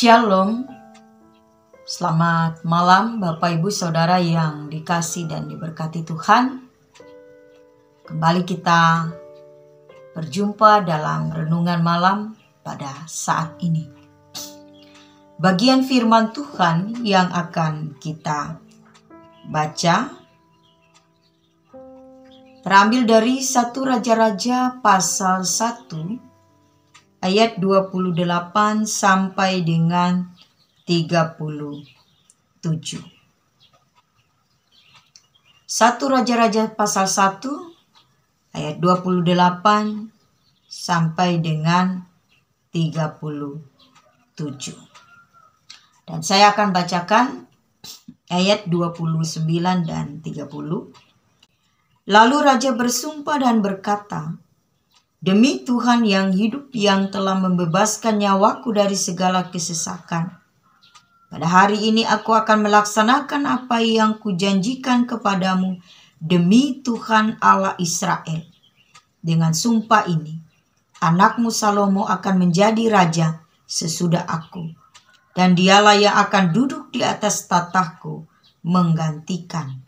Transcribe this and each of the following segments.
Shalom, selamat malam Bapak Ibu Saudara yang dikasih dan diberkati Tuhan. Kembali kita berjumpa dalam renungan malam pada saat ini. Bagian firman Tuhan yang akan kita baca terambil dari 1 Raja-Raja pasal 1 ayat 28 sampai dengan 37. 1 Raja-Raja pasal 1 ayat 28 sampai dengan 37. Dan saya akan bacakan ayat 29 dan 30. Lalu raja bersumpah dan berkata, "Demi Tuhan yang hidup yang telah membebaskan nyawaku dari segala kesesakan, pada hari ini aku akan melaksanakan apa yang kujanjikan kepadamu demi Tuhan Allah Israel. Dengan sumpah ini, anakmu Salomo akan menjadi raja sesudah aku, dan dialah yang akan duduk di atas tahtaku menggantikan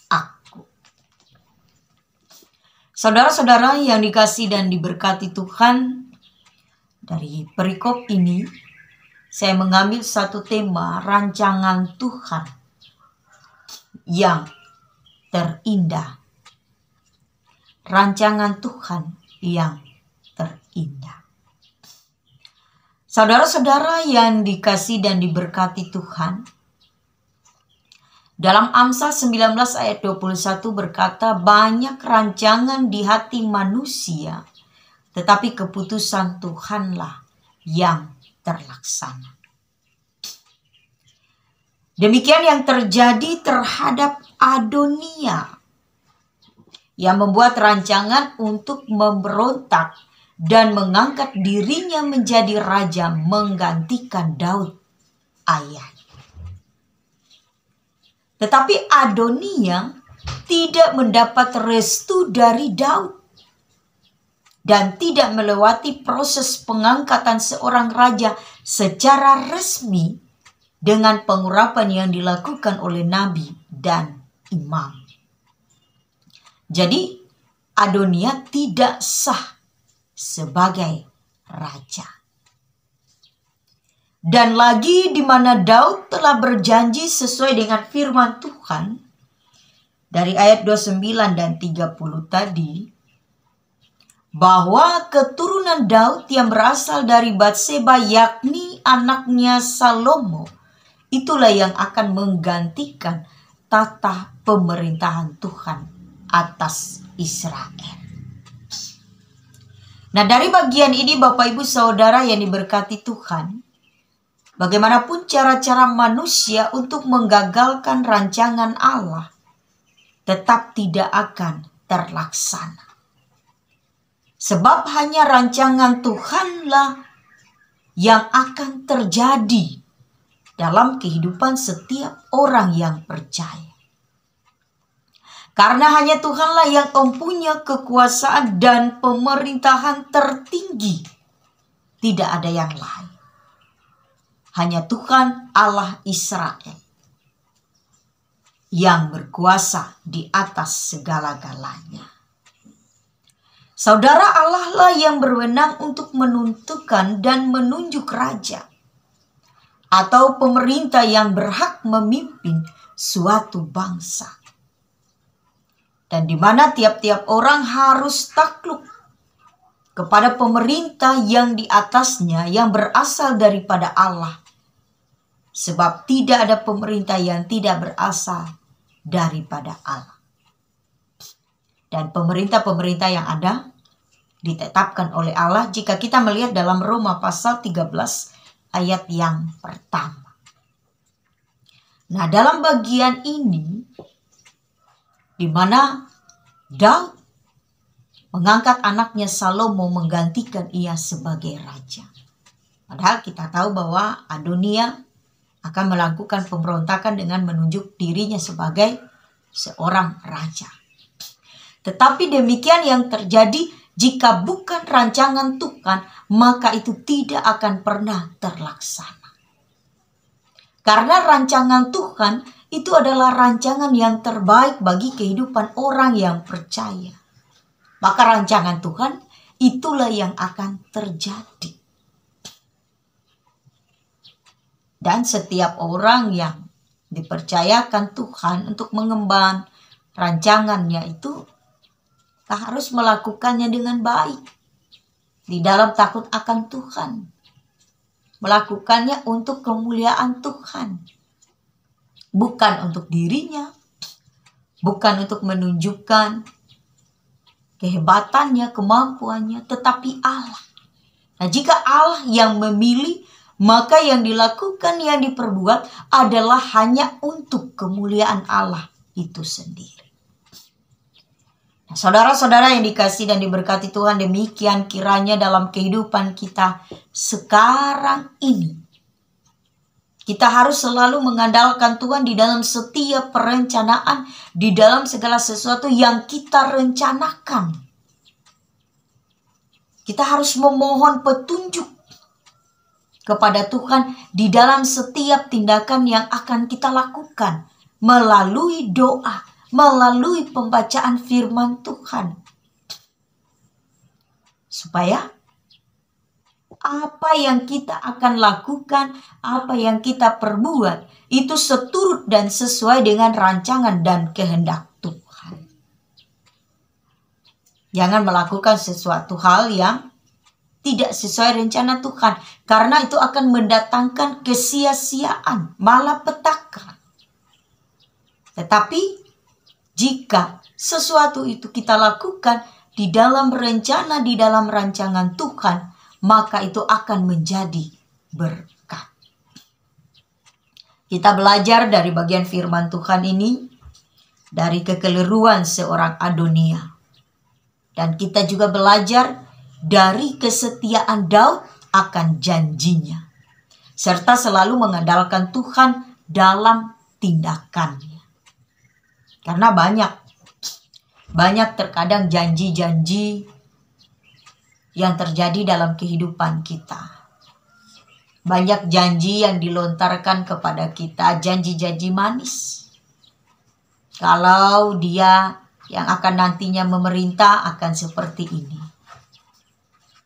aku." Saudara-saudara yang dikasih dan diberkati Tuhan, dari perikop ini saya mengambil satu tema rancangan Tuhan yang terindah. Rancangan Tuhan yang terindah. Saudara-saudara yang dikasih dan diberkati Tuhan, dalam Amsal 19 ayat 21 berkata, "Banyak rancangan di hati manusia, tetapi keputusan Tuhanlah yang terlaksana." Demikian yang terjadi terhadap Adonia, yang membuat rancangan untuk memberontak dan mengangkat dirinya menjadi raja menggantikan Daud ayahnya. Tetapi Adonia tidak mendapat restu dari Daud dan tidak melewati proses pengangkatan seorang raja secara resmi dengan pengurapan yang dilakukan oleh nabi dan imam. Jadi Adonia tidak sah sebagai raja. Dan lagi di mana Daud telah berjanji sesuai dengan firman Tuhan dari ayat 29 dan 30 tadi, bahwa keturunan Daud yang berasal dari Batseba, yakni anaknya Salomo, itulah yang akan menggantikan tata pemerintahan Tuhan atas Israel. Nah, dari bagian ini Bapak Ibu Saudara yang diberkati Tuhan, bagaimanapun cara-cara manusia untuk menggagalkan rancangan Allah, tetap tidak akan terlaksana. Sebab hanya rancangan Tuhanlah yang akan terjadi dalam kehidupan setiap orang yang percaya. Karena hanya Tuhanlah yang mempunyai kekuasaan dan pemerintahan tertinggi. Tidak ada yang lain. Hanya Tuhan Allah Israel yang berkuasa di atas segala-galanya. Saudara, Allah lah yang berwenang untuk menentukan dan menunjuk raja atau pemerintah yang berhak memimpin suatu bangsa. Dan di mana tiap-tiap orang harus takluk kepada pemerintah yang di atasnya yang berasal daripada Allah. Sebab tidak ada pemerintah yang tidak berasal daripada Allah. Dan pemerintah-pemerintah yang ada ditetapkan oleh Allah jika kita melihat dalam Roma pasal 13 ayat yang pertama. Nah, dalam bagian ini di mana Daud mengangkat anaknya Salomo menggantikan ia sebagai raja. Padahal kita tahu bahwa Adonia akan melakukan pemberontakan dengan menunjuk dirinya sebagai seorang raja. Tetapi demikian yang terjadi jika bukan rancangan Tuhan, maka itu tidak akan pernah terlaksana. Karena rancangan Tuhan itu adalah rancangan yang terbaik bagi kehidupan orang yang percaya. Maka rancangan Tuhan itulah yang akan terjadi. Dan setiap orang yang dipercayakan Tuhan untuk mengemban rancangannya itu harus melakukannya dengan baik. Di dalam takut akan Tuhan. Melakukannya untuk kemuliaan Tuhan. Bukan untuk dirinya. Bukan untuk menunjukkan kehebatannya, kemampuannya. Tetapi Allah. Nah, jika Allah yang memilih, maka yang dilakukan, yang diperbuat adalah hanya untuk kemuliaan Allah itu sendiri. Saudara-saudara yang dikasihi dan diberkati Tuhan, demikian kiranya dalam kehidupan kita sekarang ini. Kita harus selalu mengandalkan Tuhan di dalam setiap perencanaan, di dalam segala sesuatu yang kita rencanakan. Kita harus memohon petunjuk kepada Tuhan di dalam setiap tindakan yang akan kita lakukan melalui doa, melalui pembacaan firman Tuhan. Supaya apa yang kita akan lakukan, apa yang kita perbuat, itu seturut dan sesuai dengan rancangan dan kehendak Tuhan. Jangan melakukan sesuatu hal yang tidak sesuai rencana Tuhan. Karena itu akan mendatangkan kesia-siaan, malapetaka. Tetapi jika sesuatu itu kita lakukan di dalam rencana, di dalam rancangan Tuhan, maka itu akan menjadi berkat. Kita belajar dari bagian firman Tuhan ini, dari kekeliruan seorang Adonia. Dan kita juga belajar dari kesetiaan Daud akan janjinya. Serta selalu mengandalkan Tuhan dalam tindakannya. Karena banyak terkadang janji-janji yang terjadi dalam kehidupan kita. Banyak janji yang dilontarkan kepada kita, janji-janji manis. Kalau dia yang akan nantinya memerintah akan seperti ini.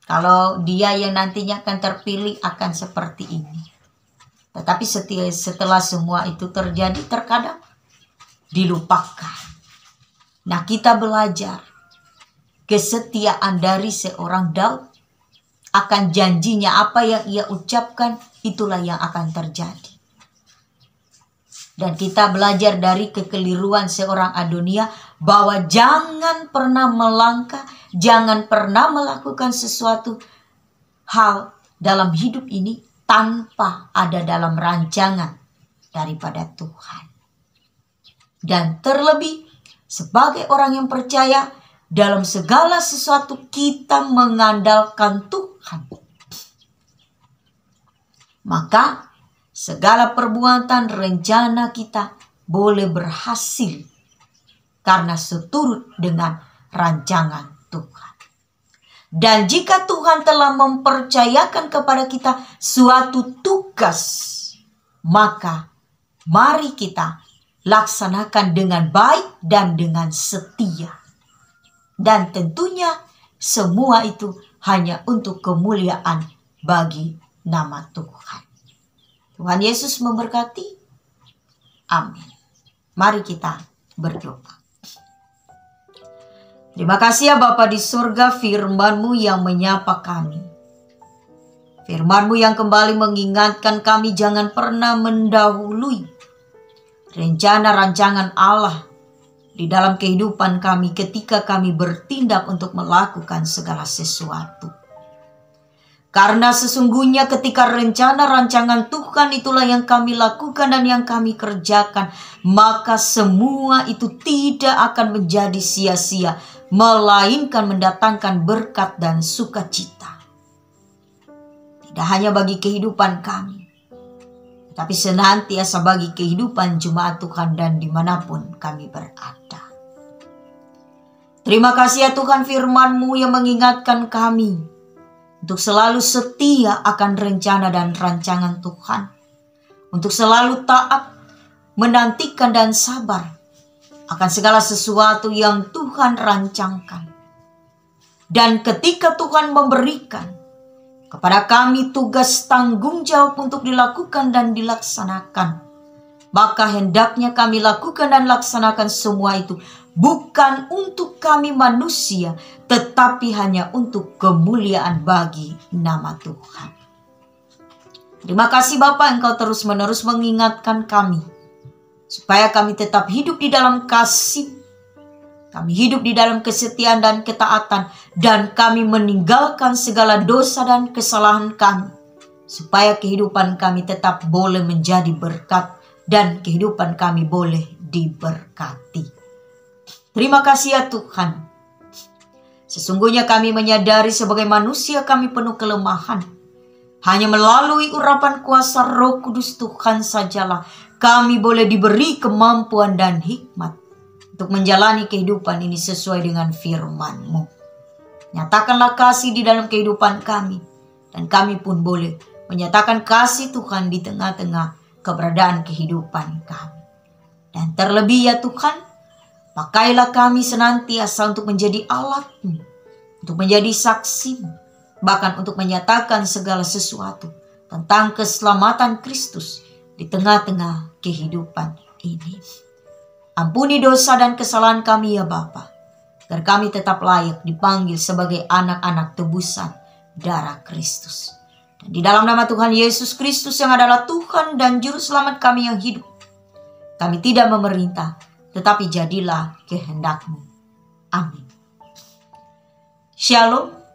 Kalau dia yang nantinya akan terpilih akan seperti ini. Tetapi setelah semua itu terjadi, terkadang dilupakan. Nah, kita belajar kesetiaan dari seorang Daud akan janjinya, apa yang ia ucapkan itulah yang akan terjadi. Dan kita belajar dari kekeliruan seorang Adonia bahwa jangan pernah melangkah, jangan pernah melakukan sesuatu hal dalam hidup ini tanpa ada dalam rancangan daripada Tuhan. Dan terlebih sebagai orang yang percaya, dalam segala sesuatu kita mengandalkan Tuhan. Maka segala perbuatan rencana kita boleh berhasil karena seturut dengan rancangan Tuhan. Dan jika Tuhan telah mempercayakan kepada kita suatu tugas, maka mari kita laksanakan dengan baik dan dengan setia. Dan tentunya semua itu hanya untuk kemuliaan bagi nama Tuhan. Tuhan Yesus memberkati. Amin. Mari kita berdoa. Terima kasih ya Bapa di surga, firman-Mu yang menyapa kami. Firman-Mu yang kembali mengingatkan kami jangan pernah mendahului rencana rancangan Allah di dalam kehidupan kami ketika kami bertindak untuk melakukan segala sesuatu. Karena sesungguhnya ketika rencana rancangan Tuhan itulah yang kami lakukan dan yang kami kerjakan, maka semua itu tidak akan menjadi sia-sia, melainkan mendatangkan berkat dan sukacita. Tidak hanya bagi kehidupan kami, tapi senantiasa bagi kehidupan jemaat Tuhan dan dimanapun kami berada. Terima kasih ya Tuhan, firman-Mu yang mengingatkan kami untuk selalu setia akan rencana dan rancangan Tuhan. untuk selalu taat, menantikan dan sabar akan segala sesuatu yang Tuhan rancangkan. Dan ketika Tuhan memberikan kepada kami tugas tanggung jawab untuk dilakukan dan dilaksanakan, maka hendaknya kami lakukan dan laksanakan semua itu bukan untuk kami manusia, tetapi hanya untuk kemuliaan bagi nama Tuhan. Terima kasih Bapa, Engkau terus-menerus mengingatkan kami, supaya kami tetap hidup di dalam kasih, kami hidup di dalam kesetiaan dan ketaatan, dan kami meninggalkan segala dosa dan kesalahan kami, supaya kehidupan kami tetap boleh menjadi berkat, dan kehidupan kami boleh diberkati. Terima kasih ya Tuhan. Sesungguhnya kami menyadari sebagai manusia kami penuh kelemahan. Hanya melalui urapan kuasa Roh Kudus Tuhan sajalah kami boleh diberi kemampuan dan hikmat untuk menjalani kehidupan ini sesuai dengan firman-Mu. Nyatakanlah kasih di dalam kehidupan kami, dan kami pun boleh menyatakan kasih Tuhan di tengah-tengah keberadaan kehidupan kami. Dan terlebih ya Tuhan, pakailah kami senantiasa untuk menjadi alat-Mu, untuk menjadi saksi-Mu, bahkan untuk menyatakan segala sesuatu tentang keselamatan Kristus di tengah-tengah kehidupan ini. Ampuni dosa dan kesalahan kami ya Bapa, agar kami tetap layak dipanggil sebagai anak-anak tebusan darah Kristus. Dan di dalam nama Tuhan Yesus Kristus yang adalah Tuhan dan Juru Selamat kami yang hidup, kami tidak memerintah, tetapi jadilah kehendak-Mu. Amin. Shalom.